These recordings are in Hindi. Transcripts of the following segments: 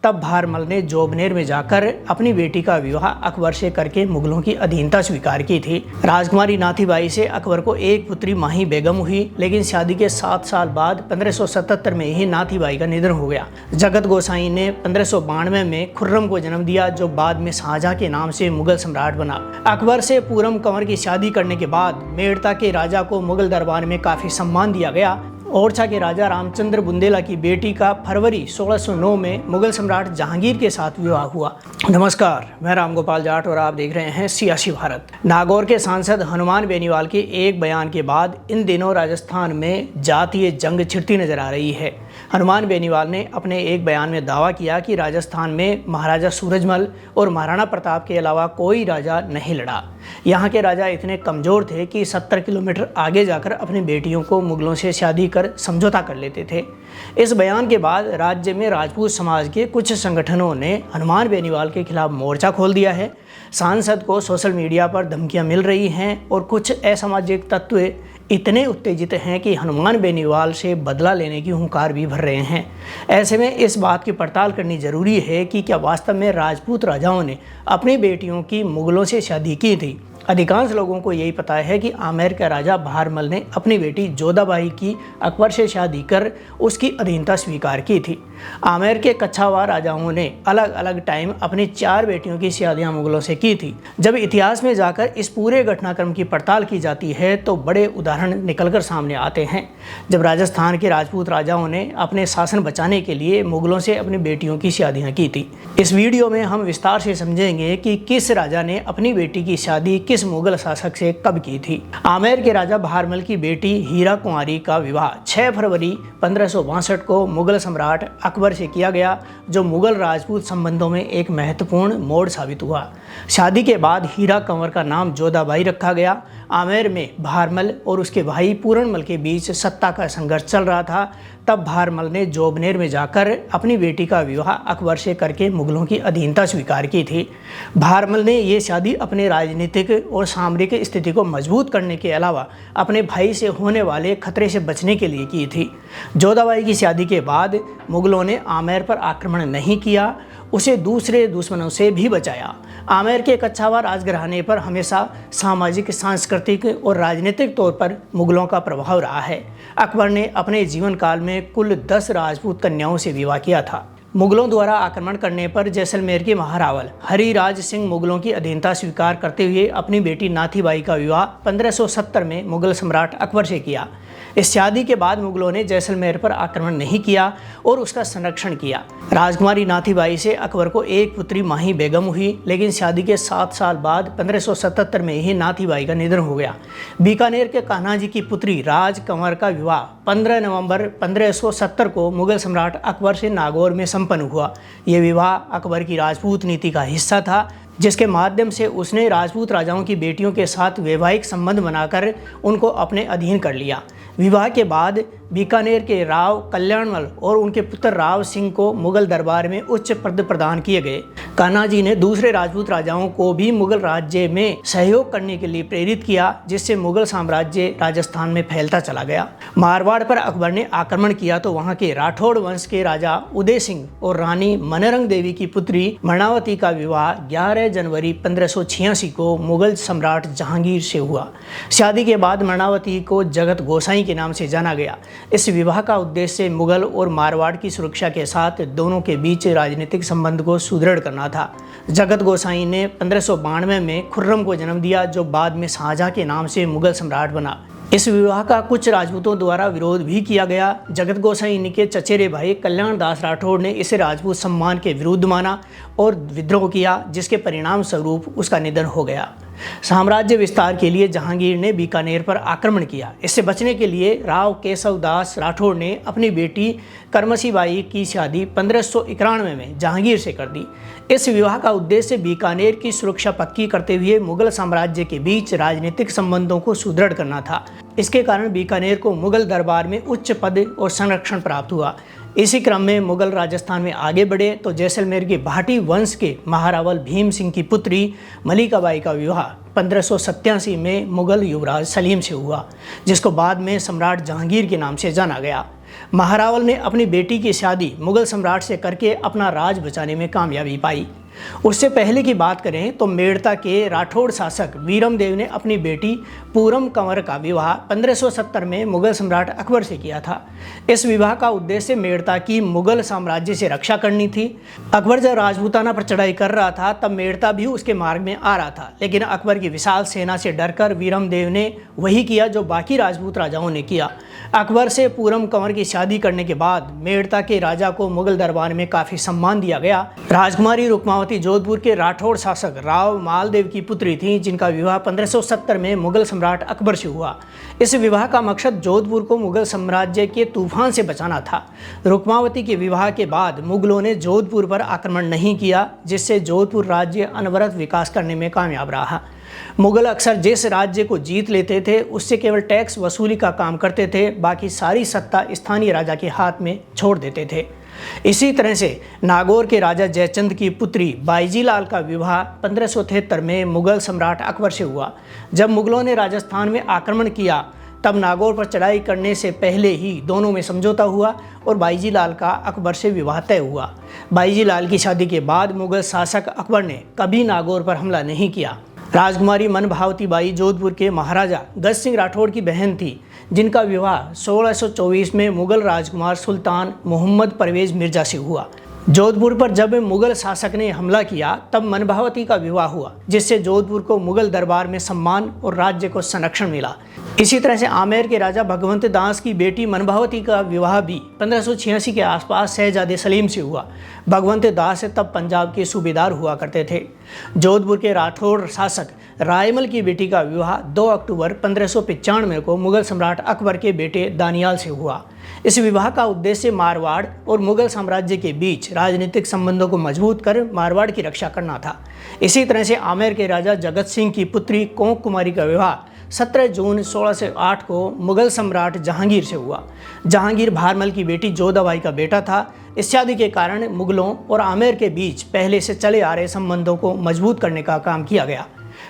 तब भारमल ने जोबनेर में जाकर अपनी बेटी का विवाह अकबर से करके मुगलों की अधीनता स्वीकार की थी। राजकुमारी नाथीबाई से अकबर को एक पुत्री माही बेगम हुई, लेकिन शादी के 7 साल बाद 1577 में ही नाथीबाई का निधन हो गया। जगत गोसाई ने 1592 में खुर्रम को जन्म दिया, जो बाद में शाहजहां के नाम से मुगल सम्राट बना। अकबर से पूरम कंवर की शादी करने के बाद मेड़ता के राजा को मुगल दरबार में काफी सम्मान दिया गया। ओरछा के राजा रामचंद्र बुंदेला की बेटी का फरवरी 1609 में मुगल सम्राट जहांगीर के साथ विवाह हुआ। नमस्कार, मैं रामगोपाल जाट और आप देख रहे हैं सियासी भारत। नागौर के सांसद हनुमान बेनीवाल के एक बयान के बाद इन दिनों राजस्थान में जातीय जंग छिड़ती नजर आ रही है। हनुमान बेनीवाल ने अपने एक बयान में दावा किया कि राजस्थान में महाराजा सूरजमल और महाराणा प्रताप के अलावा कोई राजा नहीं लड़ा। यहाँ के राजा इतने कमज़ोर थे कि 70 किलोमीटर आगे जाकर अपनी बेटियों को मुगलों से शादी कर समझौता कर लेते थे। इस बयान के बाद राज्य में राजपूत समाज के कुछ संगठनों ने हनुमान बेनीवाल के खिलाफ मोर्चा खोल दिया है। सांसद को सोशल मीडिया पर धमकियां मिल रही हैं और कुछ असामाजिक तत्व इतने उत्तेजित हैं कि हनुमान बेनीवाल से बदला लेने की हुंकार भी भर रहे हैं। ऐसे में इस बात की पड़ताल करनी जरूरी है कि क्या वास्तव में राजपूत राजाओं ने अपनी बेटियों की मुगलों से शादी की थी। अधिकांश लोगों को यही पता है कि आमेर का राजा भारमल ने अपनी बेटी जोधाबाई की अकबर से शादी कर उसकी अधीनता स्वीकार की थी। आमेर के कच्छावार राजाओं ने अलग अलग टाइम अपनी 4 बेटियों की शादियां मुगलों से की थी। जब इतिहास में जाकर इस पूरे घटनाक्रम की पड़ताल की जाती है तो बड़े उदाहरण निकलकर सामने आते हैं। जब राजस्थान के राजपूत राजाओं ने अपने शासन बचाने के लिए मुगलों से अपनी बेटियों की शादियां की थी। इस वीडियो में हम विस्तार से समझेंगे कि किस राजा ने अपनी बेटी की शादी किस मुगल शासक से कब की थी। आमेर के राजा भारमल की बेटी हीरा कुंवारी का विवाह 6 फरवरी 1562 को मुगल सम्राट अकबर से किया गया, जो मुगल राजपूत संबंधों में एक महत्वपूर्ण मोड़ साबित हुआ। शादी के बाद हीरा कंवर का नाम जोधाबाई रखा गया। आमेर में भारमल और उसके भाई पूरनमल के बीच सत्ता का संघर्ष चल रहा था। तब भारमल ने जोबनेर में जाकर अपनी बेटी का विवाह अकबर से करके मुगलों की अधीनता स्वीकार की थी। भारमल ने ये शादी अपने राजनीतिक और सामरिक स्थिति को मजबूत करने के अलावा अपने भाई से होने वाले खतरे से बचने के लिए की थी। जोधाबाई की शादी के बाद मुगलों ने आमेर पर आक्रमण नहीं किया, उसे दूसरे दुश्मनों से भी बचाया। आमेर के कच्छावार राजघराने पर हमेशा सामाजिक, सांस्कृतिक और राजनीतिक तौर पर मुगलों का प्रभाव रहा है। अकबर ने अपने जीवन काल में कुल 10 राजपूत कन्याओं से विवाह किया था। मुगलों द्वारा आक्रमण करने पर जैसलमेर के महारावल हरिराज सिंह मुगलों की अधीनता स्वीकार करते हुए अपनी बेटी नाथीबाई का विवाह 1570 में मुगल सम्राट अकबर से किया। इस शादी के बाद मुगलों ने जैसलमेर पर आक्रमण नहीं किया और उसका संरक्षण किया। राजकुमारी नाथीबाई से अकबर को एक पुत्री माही बेगम हुई, लेकिन शादी के 7 साल बाद 1577 में ही नाथीबाई का निधन हो गया। बीकानेर के कान्हा जी की पुत्री राज कंवर का विवाह 15 नवंबर 1570 को मुगल सम्राट अकबर से नागौर में संपन्न हुआ। ये विवाह अकबर की राजपूत नीति का हिस्सा था, जिसके माध्यम से उसने राजपूत राजाओं की बेटियों के साथ वैवाहिक संबंध बनाकर उनको अपने अधीन कर लिया। विवाह के बाद बीकानेर के राव कल्याणमल और उनके पुत्र राव सिंह को मुगल दरबार में उच्च पद प्रदान किए गए। कान्हा जी ने दूसरे राजपूत राजाओं को भी मुगल राज्य में सहयोग करने के लिए प्रेरित किया, जिससे मुगल साम्राज्य राजस्थान में फैलता चला गया। मारवाड़ पर अकबर ने आक्रमण किया तो वहां के राठौड़ वंश के राजा उदय सिंह और रानी मनरंग देवी की पुत्री मरणावती का विवाह 11 जनवरी 1586 को मुगल सम्राट जहांगीर से हुआ। शादी के बाद मरणावती को जगत गोसाई के नाम से जाना गया। इस विवाह का उद्देश्य मुगल और मारवाड़ की सुरक्षा के साथ दोनों के बीच राजनीतिक संबंध को सुदृढ़ करना था। जगत गोसाई ने 1592 में खुर्रम को जन्म दिया, जो बाद में शाहजहां के नाम से मुगल सम्राट बना। इस विवाह का कुछ राजपूतों द्वारा विरोध भी किया गया। जगत गोसाई के चचेरे भाई कल्याण दास राठौड़ ने इसे राजपूत सम्मान के विरुद्ध माना और विद्रोह किया, जिसके परिणाम स्वरूप उसका निधन हो गया। साम्राज्य विस्तार के लिए जहांगीर ने बीकानेर पर आक्रमण किया। इससे बचने के लिए राव केशव दास राठौड़ ने अपनी बेटी करमसीबाई की शादी 1591 में जहांगीर से कर दी। इस विवाह का उद्देश्य बीकानेर की सुरक्षा पक्की करते हुए मुगल साम्राज्य के बीच राजनीतिक संबंधों को सुदृढ़ करना था। इसके कारण बीकानेर को मुगल दरबार में उच्च पद और संरक्षण प्राप्त हुआ। इसी क्रम में मुगल राजस्थान में आगे बढ़े तो जैसलमेर के भाटी वंश के महारावल भीम सिंह की पुत्री मलिकाबाई का विवाह 1587 में मुगल युवराज सलीम से हुआ, जिसको बाद में सम्राट जहांगीर के नाम से जाना गया। महारावल ने अपनी बेटी की शादी मुगल सम्राट से करके अपना राज बचाने में कामयाबी पाई। उससे पहले की बात करें तो मेड़ता के राठौड़ शासक वीरम देव ने अपनी बेटी पूरम कंवर का विवाह 1570 में मुगल सम्राट अकबर से किया था। इस विवाह का उद्देश्य मेड़ता की मुगल साम्राज्य से रक्षा करनी थी। अकबर जब राजपूताना पर चढ़ाई कर रहा था तब मेड़ता भी उसके मार्ग में आ रहा था, लेकिन अकबर की विशाल सेना से डरकर वीरम देव ने वही किया जो बाकी राजपूत राजाओं ने किया। अकबर से पूरम कंवर की शादी करने के बाद मेड़ता के राजा को मुगल दरबार में काफ़ी सम्मान दिया गया। राजकुमारी रुक्मावती जोधपुर के राठौड़ शासक राव मालदेव की पुत्री थी, जिनका विवाह 1570 में मुगल सम्राट अकबर से हुआ। इस विवाह का मकसद जोधपुर को मुगल साम्राज्य के तूफान से बचाना था। रुक्मावती के विवाह के बाद मुगलों ने जोधपुर पर आक्रमण नहीं किया, जिससे जोधपुर राज्य अनवरत विकास करने में कामयाब रहा। मुगल अक्सर जिस राज्य को जीत लेते थे उससे केवल टैक्स वसूली का काम करते थे, बाकी सारी सत्ता स्थानीय राजा के हाथ में छोड़ देते थे। इसी तरह से नागौर के राजा जयचंद की पुत्री बाईजी लाल का विवाह 1573 में मुगल सम्राट अकबर से हुआ। जब मुगलों ने राजस्थान में आक्रमण किया तब नागौर पर चढ़ाई करने से पहले ही दोनों में समझौता हुआ और बाईजी लाल का अकबर से विवाह तय हुआ। बाईजी लाल की शादी के बाद मुगल शासक अकबर ने कभी नागौर पर हमला नहीं किया। राजकुमारी मनभावती बाई जोधपुर के महाराजा गज सिंह राठौड़ की बहन थी, जिनका विवाह 1624 में मुगल राजकुमार सुल्तान मोहम्मद परवेज मिर्जा से हुआ। जोधपुर पर जब मुगल शासक ने हमला किया तब मनभावती का विवाह हुआ, जिससे जोधपुर को मुगल दरबार में सम्मान और राज्य को संरक्षण मिला। इसी तरह से आमेर के राजा भगवंत दास की बेटी मनभावती का विवाह भी 1586 के आसपास शहजादे सलीम से हुआ। भगवंत दास तब पंजाब के सूबेदार हुआ करते थे। जोधपुर के राठौड़ शासक रायमल की बेटी का विवाह 2 अक्टूबर 1595 को मुगल सम्राट अकबर के बेटे दानियाल से हुआ। इस विवाह का उद्देश्य मारवाड़ और मुगल साम्राज्य के बीच राजनीतिक संबंधों को मजबूत कर मारवाड़ की रक्षा करना था। इसी तरह से आमेर के राजा जगत सिंह की पुत्री कोंक कुमारी का विवाह 17 जून 1608 को मुगल सम्राट जहांगीर से हुआ। जहांगीर भारमल की बेटी जोधाबाई का बेटा था। इस शादी के कारण मुगलों और आमेर के बीच पहले से चले आ रहे संबंधों को मजबूत करने का काम किया गया।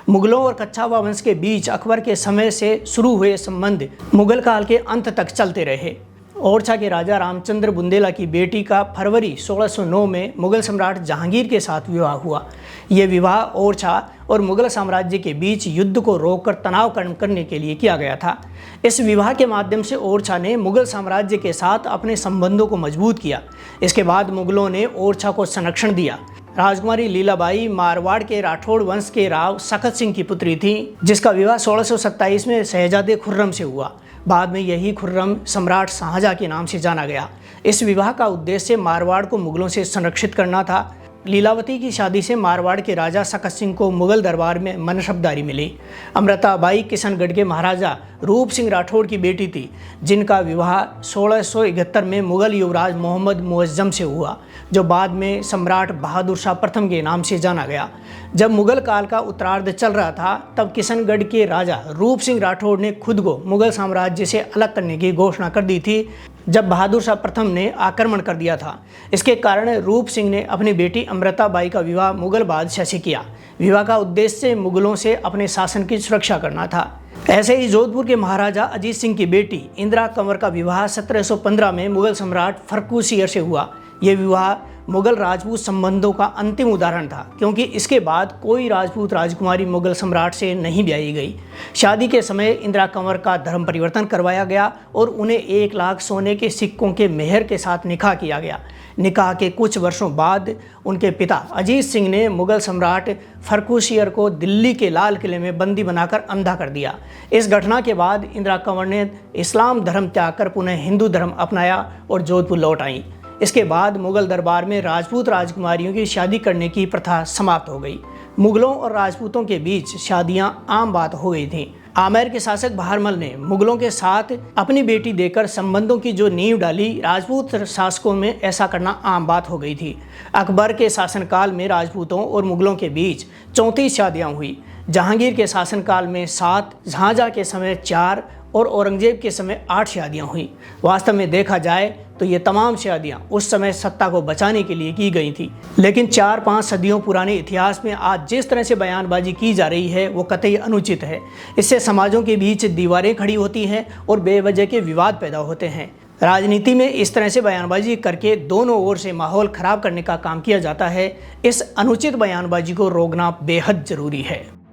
मुगलों और कच्छावा वंश के बीच अकबर के समय से शुरू हुए संबंध मुगल काल के अंत तक चलते रहे। ओरछा के राजा रामचंद्र बुंदेला की बेटी का फरवरी 1609 में मुगल सम्राट जहांगीर के साथ विवाह हुआ। यह विवाह ओरछा और मुगल साम्राज्य के बीच युद्ध को रोककर तनाव कम करने के लिए किया गया था। इस विवाह के माध्यम से ओरछा ने मुगल साम्राज्य के साथ अपने संबंधों को मजबूत किया। इसके बाद मुगलों ने ओरछा को संरक्षण दिया। राजकुमारी लीलाबाई मारवाड़ के राठौड़ वंश के राव सखत सिंह की पुत्री थी, जिसका विवाह 1627 में शहजादे खुर्रम से हुआ। बाद में यही खुर्रम सम्राट शाहजहां के नाम से जाना गया। इस विवाह का उद्देश्य मारवाड़ को मुगलों से संरक्षित करना था। लीलावती की शादी से मारवाड़ के राजा सकत सिंह को मुगल दरबार में मनसबदारी मिली। अमृताबाई किशनगढ़ के महाराजा रूप सिंह राठौड़ की बेटी थी, जिनका विवाह 1671 में मुगल युवराज मोहम्मद मुअज्जम से हुआ, जो बाद में सम्राट बहादुर शाह प्रथम के नाम से जाना गया। जब मुगल काल का उत्तरार्ध चल रहा था तब किशनगढ़ के राजा रूप सिंह राठौड़ ने खुद को मुगल साम्राज्य से अलग करने की घोषणा कर दी थी, जब बहादुर शाह प्रथम ने आक्रमण कर दिया था। इसके कारण रूप सिंह ने अपनी बेटी अमृताबाई का विवाह मुगल बादशाह से किया। विवाह का उद्देश्य मुगलों से अपने शासन की सुरक्षा करना था। ऐसे ही जोधपुर के महाराजा अजीत सिंह की बेटी इंदिरा कंवर का विवाह 1715 में मुगल सम्राट फर्रुखसियर से हुआ। यह विवाह मुगल राजपूत संबंधों का अंतिम उदाहरण था, क्योंकि इसके बाद कोई राजपूत राजकुमारी मुगल सम्राट से नहीं ब्याही गई। शादी के समय इंदिरा कंवर का धर्म परिवर्तन करवाया गया और उन्हें 1 लाख सोने के सिक्कों के मेहर के साथ निकाह किया गया। निकाह के कुछ वर्षों बाद उनके पिता अजीत सिंह ने मुगल सम्राट फर्रुखसियर को दिल्ली के लाल किले में बंदी बनाकर अंधा कर दिया। इस घटना के बाद इंदिरा कंवर ने इस्लाम धर्म त्याग कर पुनः हिंदू धर्म अपनाया और जोधपुर लौट आईं। इसके बाद मुगल दरबार में राजपूत राजकुमारियों की शादी करने की प्रथा समाप्त हो गई। मुगलों और राजपूतों के बीच शादियां आम बात हो गई थीं। आमेर के शासक बहारमल ने मुगलों के साथ अपनी बेटी देकर संबंधों की जो नींव डाली, राजपूत शासकों में ऐसा करना आम बात हो गई थी। अकबर के शासनकाल में राजपूतों और मुगलों के बीच 34 शादियाँ हुई। जहांगीर के शासनकाल में 7, शाहजहां के समय 4 और औरंगजेब के समय 8 शादियाँ हुई। वास्तव में देखा जाए तो ये तमाम शादियाँ उस समय सत्ता को बचाने के लिए की गई थी, लेकिन 4-5 सदियों पुराने इतिहास में आज जिस तरह से बयानबाजी की जा रही है वो कतई अनुचित है। इससे समाजों के बीच दीवारें खड़ी होती हैं और बेवजह के विवाद पैदा होते हैं। राजनीति में इस तरह से बयानबाजी करके दोनों ओर से माहौल खराब करने का काम किया जाता है। इस अनुचित बयानबाजी को रोकना बेहद जरूरी है।